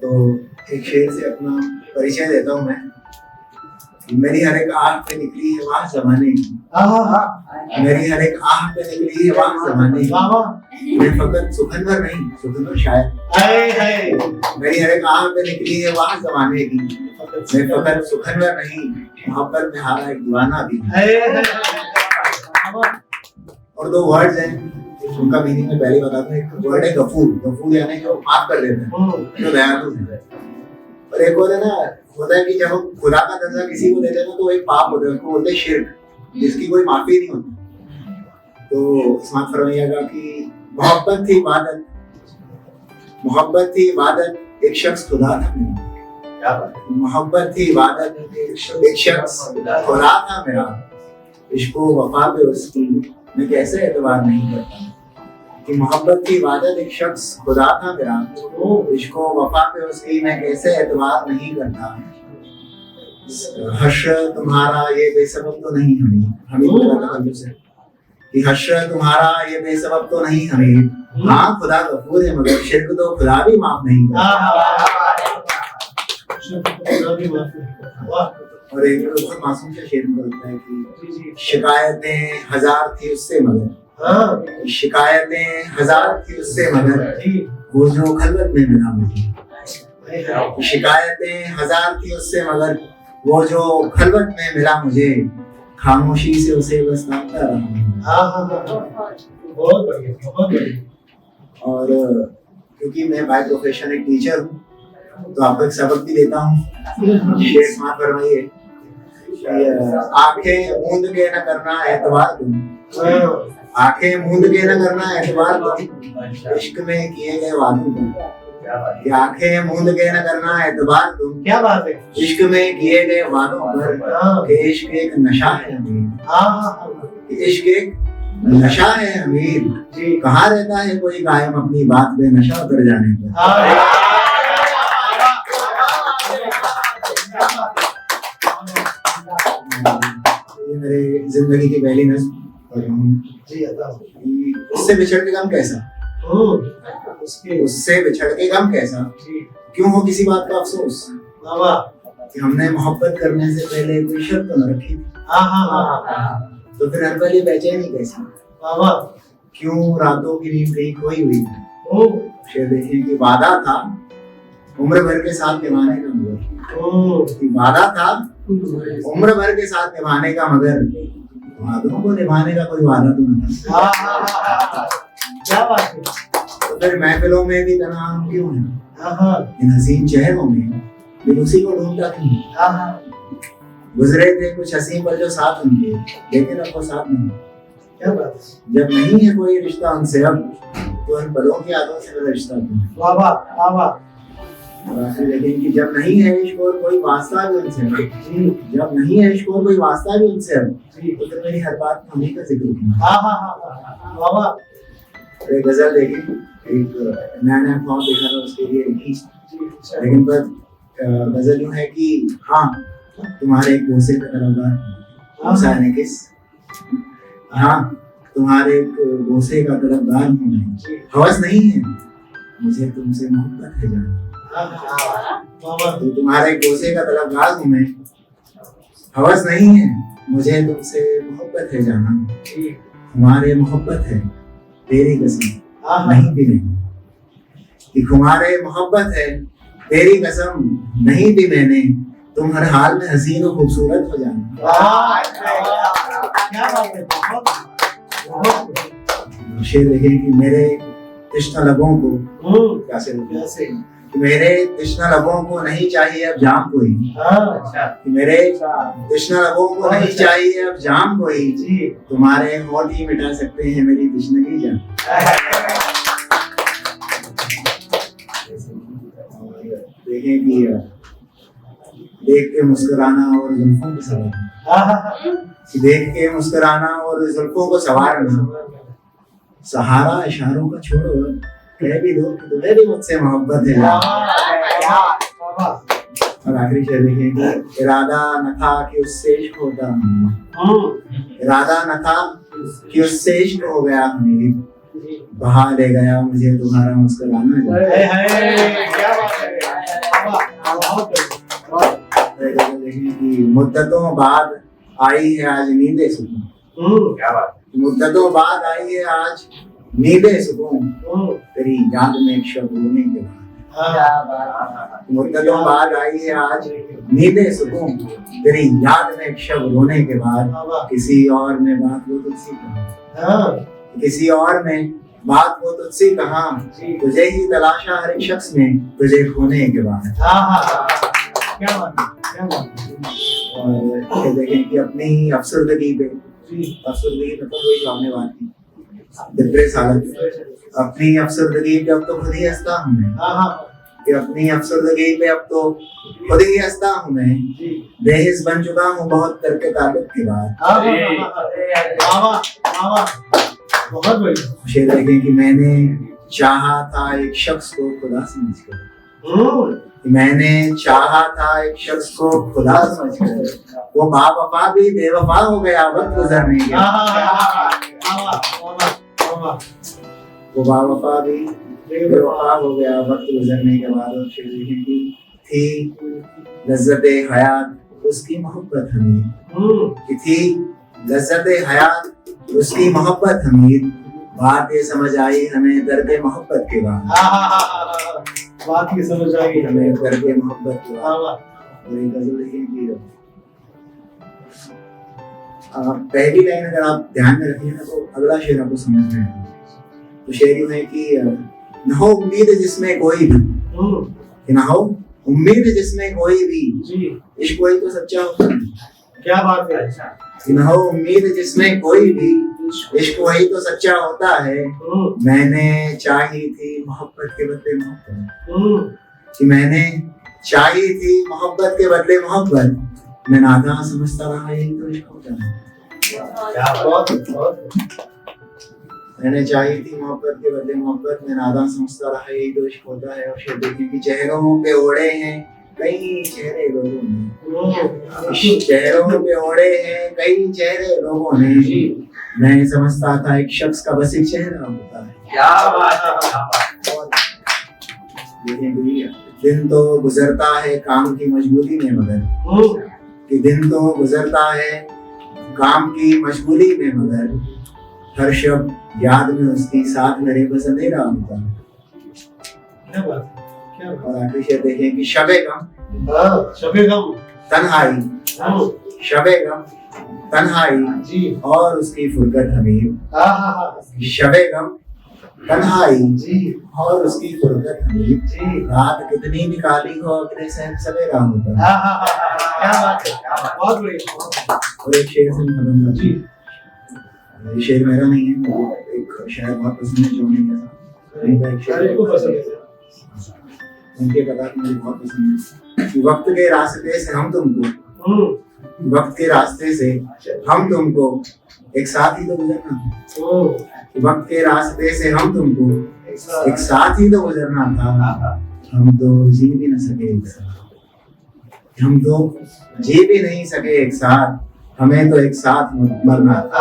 तो एक शेर से अपना परिचय देता हूँ मैं। मेरी हर एक आह पे निकली है वाह जमाने की, मेरी हर एक आह पे निकली है वाह जमाने की। मैं फकत सुखनवर नहीं, सुखनवर शायर। मेरी हर एक आह पे निकली है वाह जमाने की, मैं फकत सुखनवर नहीं, मोहब्बत में हारा एक दीवाना भी। और दो वर्ड्स हैं उनका मीनिंग मैं पहले बता दूं। एक वर्ड है गफूर, गफूर यानी जो माफ कर देता है, जो दयालु है। और एक और है ना, होता है कि जब हम खुदा का दर्जा किसी को देते हैं तो एक पाप होता है, उसको बोलते हैं शिर्क, जिसकी कोई माफी नहीं होती। तो इस्मात फरमाइएगा कि मोहब्बत थी इबादत, मोहब्बत थी इबादत, एक शख्स खुदा था मेरा। मोहब्बत थी इबादत, एक शख्स खुदा था मेरा। इश्को वफा पे उसकी मैं कैसे एतबार नहीं करता कि मोहब्बत की इबादत, एक शख्स खुदा था मेरा। इश्को वफा पे उसकी मैं कैसे एतबार नहीं करता। हश्र तुम्हारा ये बेसबब तो नहीं हमें से कि हश्र तुम्हारा ये बेसबब तो नहीं हमें। हाँ खुदा गफूर है मगर शिर्क तो खुदा भी माफ नहीं करता। और एक बहुत मासूम सा शेर बोलता है कि शिकायतें हजार थी उससे मगर, शिकायतें हजार थी उससे मगर वो जो खलवत में मिला मुझे। शिकायतें हजार थी उससे मगर वो जो खलवत में मिला मुझे, खामोशी से उसे बस नापता रहा। बहुत बढ़िया, बहुत बढ़िया। और क्योंकि मैं बाय प्रोफेशन एक टीचर हूँ तो आपको एक सबक भी देता हूँ। शेर समाप्त फरमाइए, आंखें मूंद के न करना एतबार तुम, आंखें मूंद के न करना एतबार तुम, इश्क में किए गए वादों पर। आंखें मूंद के न करना एतबार तुम, क्या बात है, इश्क में किए गए वादों पर। कि इश्क एक नशा है अमीर, इश्क एक नशा है अमीर। कहाँ रहता है कोई कायम अपनी बात पे नशा उतर जाने पर। ये मेरे जिंदगी की पहली नज़्म उससे बिछड़ के गम कैसा, उससे बिछड़ के गम कैसा, क्यों हो किसी बात का अफसोस कि हमने मोहब्बत करने से पहले कोई शर्त तो न रखी थी। तो फिर हर पहले बेचैनी कैसी, क्यों रातों की नींद कहीं खोई हुई थी। शेर देखिए कि वादा था उम्र भर के साथ निभाने का मगर, वादा था उम्र भर के साथ निभाने का मगर वादों को निभाने का कोई वादा तो नहीं। क्या बात है। तो फिर महफिलों में भी तनाव क्यों है, इन हसीन चेहरों में दिल उसी को ढूंढता क्यों। गुजरे थे कुछ हसीन पल जो साथ उनके, लेकिन अब वो साथ नहीं। क्या बात। जब नहीं है कोई रिश्ता उनसे अब, तो इन पलों की यादों से मेरा रिश्ता क्यों। वाह वाह वाह। लेकिन कि जब नहीं है इश्क और कोई वास्ता भी उनसे, जब नहीं है इश्क और कोई वास्ता भी उनसे अब, तो फिर मेरी हर बात में उन्हीं का जिक्र क्यों। एक गजल देखी, एक नया फॉर्म देखा था उसके लिए लिखी, लेकिन पर गजल यूं है कि हाँ तुम्हारे एक बोसे का तरफदार किस, हाँ तुम्हारे एक बोसे का तरफदार हूँ मैं, हवस नहीं है मुझे तुमसे मोहब्बत है जान। तो तुम्हारे गोसे का तलबगार हूँ मैं, हवस नहीं है मुझे तुमसे मोहब्बत है जाना। हमारे मोहब्बत है तेरी कसम नहीं दी मैंने, कि तुम्हारे मोहब्बत है तेरी कसम नहीं दी मैंने, तुम हर हाल में हसीन और खूबसूरत हो जाना। शेर देखें कि मेरे तिश्ना लबों को, कैसे मेरे तिश्ना लबों को नहीं चाहिए अब जाम कोई, मेरे तिश्ना लबों को नहीं चाहिए अब जाम कोई, तुम्हारे होठ ही मिटा सकते हैं मेरी तिश्नगी जान। देखें कि देख के मुस्कुराना और जुल्फों को सवारना, देख के मुस्कुराना और जुल्फों को सवारना, सहारा इशारों का छोड़ो, कह भी दो कि तुम्हें भी मुझसे मोहब्बत है। और आखिरी शेर देखेंगे, इरादा न था कि उससे इश्क होता, इरादा न था कि उससे इश्क हो गया हमें, बहा ले गया मुझे तुम्हारा मुस्कुराना। देखिए कि मुद्दतों बाद आई है आज नींदे सुकून। क्या बात मुद्दतों बाद आई है आज नींदे सुकून, तेरी याद में एक शब्द रोने के बाद। मुद्दतों बाद आई है आज नींदे सुकून, तेरी याद में एक शब्द रोने के बाद। किसी और ने बात वो तुझसे कहा, किसी और ने बात वो तुझसे कहा, तुझे ही तलाशा हर एक शख्स ने तुझे खोने के बाद। क्या बात क्या बात। और देखें कि अपनी अफसरदगी पे, अफसरदगी मतलब वही आने वाली डिप्रेस हालत, अपनी अफसरदगी पे अब तो खुद ही हंसता हूँ मैं, कि अपनी अफसरदगी पे अब तो खुद ही हंसता हूँ मैं, बेहिस बन चुका हूँ बहुत करके ताल्लुक के बाद। बहुत बढ़िया। शेर देखें कि मैंने चाहा था एक शख्स को खुदा समझकर, मैंने चाहा था एक शख्स को खुदा समझकर, वो बावफा भी बेवफा हो गया वक्त गुजरने के। वो बावफा भी बेवफा हो गया वक्त गुजरने के बाद। और शेर देखें कि थी लज्जते हयात उसकी मोहब्बत हमीद, कि थी लज्जते हयात उसकी मोहब्बत हमीद, बात ये समझ आई हमें दर्द मोहब्बत के बाद। बात की समझ आई हमें दर्द मोहब्बत के बाद। और एक गजल देखें कि पहली लाइन अगर आप ध्यान में रखिए ना तो अगला शेर आपको समझ में आएगा। तो शेर यूं है कि न हो उम्मीद जिसमें कोई भी, कि ना हो उम्मीद जिसमें कोई भी, इश्क कोई तो सच्चा होता है। क्या बात है। कि न हो उम्मीद जिसमें कोई भी, इश्क वही तो सच्चा होता है। मैंने चाही थी मोहब्बत के बदले मोहब्बत, कि मैंने चाही थी मोहब्बत के बदले मोहब्बत, मैं नादान समझता रहा यही तो इश्क होता है। मैंने चाही थी मोहब्बत के बदले मोहब्बत, मैं नादान समझता रहा यही तो इश्क होता है। और शेर देखें कि चेहरों पे ओढ़े हैं कई चेहरे लोगों ने, चेहरों पे ओढ़े हैं कई चेहरे लोगों ने, मैं समझता था एक शख्स का बस एक चेहरा होता है। क्या बात है। दिन तो गुजरता है काम की मजबूरी में मगर, कि दिन तो गुजरता है काम की मशगूली में मगर, हर शब्द याद में उसकी साथ मेरे बस अंधेरा होता है। क्या बात है। और आखिरी शेर देखें कि शबे गम तन्हाई, शबे गम तन्हाई और उसकी फुरकत हमीद, शबे गम तन्हाई और उसकी फुरकत हमीद, रात कितनी निकाली हो अपने सहन सवेरा होता है। क्या बात है। बहुत बढ़िया। और एक शेर से खत्म जी, ये शेर मेरा नहीं है, मुझे एक शायर बहुत पसंद है जोनी के साथ, उनका एक शेर को पसंद है, उनके कथा मुझे बहुत पसंद है कि वक्त के रास्ते से हम तुमको, वक्त के रास्ते से हम तुमको एक साथ ही तो गुजरना था, वक्त के रास्ते से हम तुमको एक साथ ही तो गुजरना था, हम तो जी भी न सके एक साथ, हम तो जी भी नहीं सके एक साथ, हमें तो एक साथ मरना था।